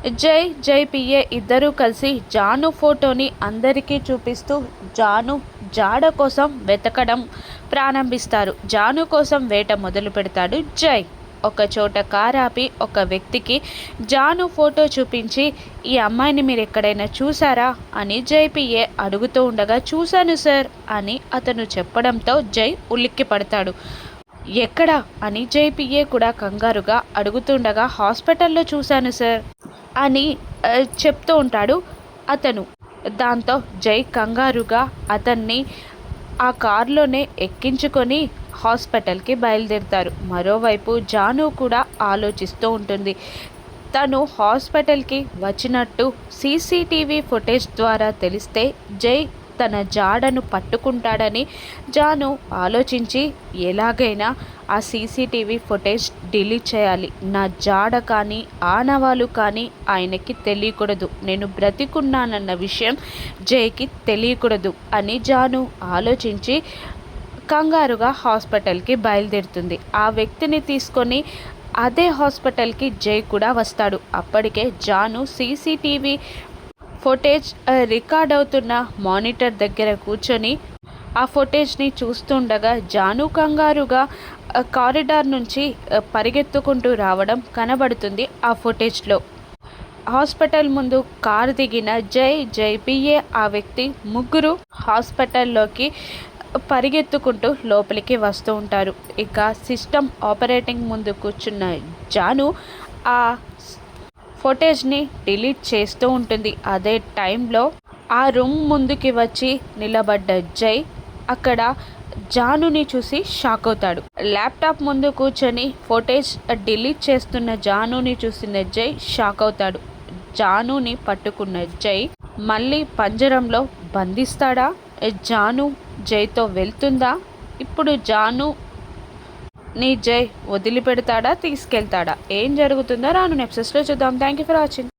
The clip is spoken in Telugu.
జై పిఏ ఇద్దరూ కలిసి జాను ఫోటోని అందరికీ చూపిస్తూ జాను జాడ కోసం వెతకడం ప్రారంభిస్తారు. జాను కోసం వేట మొదలు పెడతాడు జై. ఒక చోట కారాపి ఒక వ్యక్తికి జాను ఫోటో చూపించి, ఈ అమ్మాయిని మీరు ఎక్కడైనా చూసారా అని జై పిఏ అడుగుతూ ఉండగా, చూశాను సార్ అని అతను చెప్పడంతో జై ఉలిక్కి పడతాడు. ఎక్కడా అని జై పిఏ కూడా కంగారుగా అడుగుతుండగా, హాస్పిటల్లో చూశాను సార్ అని చెప్తూ ఉంటాడు అతను. దాంతో జై కంగారుగా అతన్ని ఆ కారులోనే ఎక్కించుకొని హాస్పిటల్కి బయలుదేరుతారు. మరోవైపు జాను కూడా ఆలోచిస్తూ ఉంటుంది. తను హాస్పిటల్కి వచ్చినట్టు సీసీటీవీ ఫుటేజ్ ద్వారా తెలిస్తే జై తన జాడను పట్టుకుంటాడని జాను ఆలోచించి, ఎలాగైనా ఆ సీసీటీవీ ఫుటేజ్ డిలీట్ చేయాలి, నా జాడ కానీ ఆనవాలు కానీ ఆయనకి తెలియకూడదు, నేను బ్రతికున్నానన్న విషయం జైకి తెలియకూడదు అని జాను ఆలోచించి కంగారుగా హాస్పిటల్కి బయలుదేరుతుంది. ఆ వ్యక్తిని తీసుకొని అదే హాస్పిటల్కి జై కూడా వస్తాడు. అప్పటికే జాను సీసీటీవీ ఫుటేజ్ రికార్డ్ అవుతున్న మానిటర్ దగ్గర కూర్చొని ఆ ఫుటేజ్ని చూస్తుండగా, జాను కంగారుగా కారిడార్ నుంచి పరిగెత్తుకుంటూ రావడం కనబడుతుంది ఆ ఫుటేజ్లో. హాస్పిటల్ ముందు కారు దిగిన జై పిఏ ఆ వ్యక్తి ముగ్గురు హాస్పిటల్లోకి పరిగెత్తుకుంటూ లోపలికి వస్తూ ఉంటారు. ఇక సిస్టమ్ ఆపరేటింగ్ ముందు కూర్చున్న జాను ఆ ఫుటేజ్ని డిలీట్ చేస్తూ ఉంటుంది. అదే టైంలో ఆ రూమ్ ముందుకి వచ్చి నిలబడ్డ జై అక్కడ జానుని చూసి షాక్ అవుతాడు. ల్యాప్టాప్ ముందు కూర్చొని ఫుటేజ్ డిలీట్ చేస్తున్న జానుని చూసిన జై షాక్ అవుతాడు. జానుని పట్టుకున్న జై మళ్ళీ పంజరంలో బంధిస్తాడా? జాను జైతో వెళ్తుందా? ఇప్పుడు జాను నీ జై వదిలిపెడతాడా, తీసుకెళ్తాడా? ఏం జరుగుతుందో రాను ఎపిసోడ్స్లో చూద్దాం. Thank you for watching.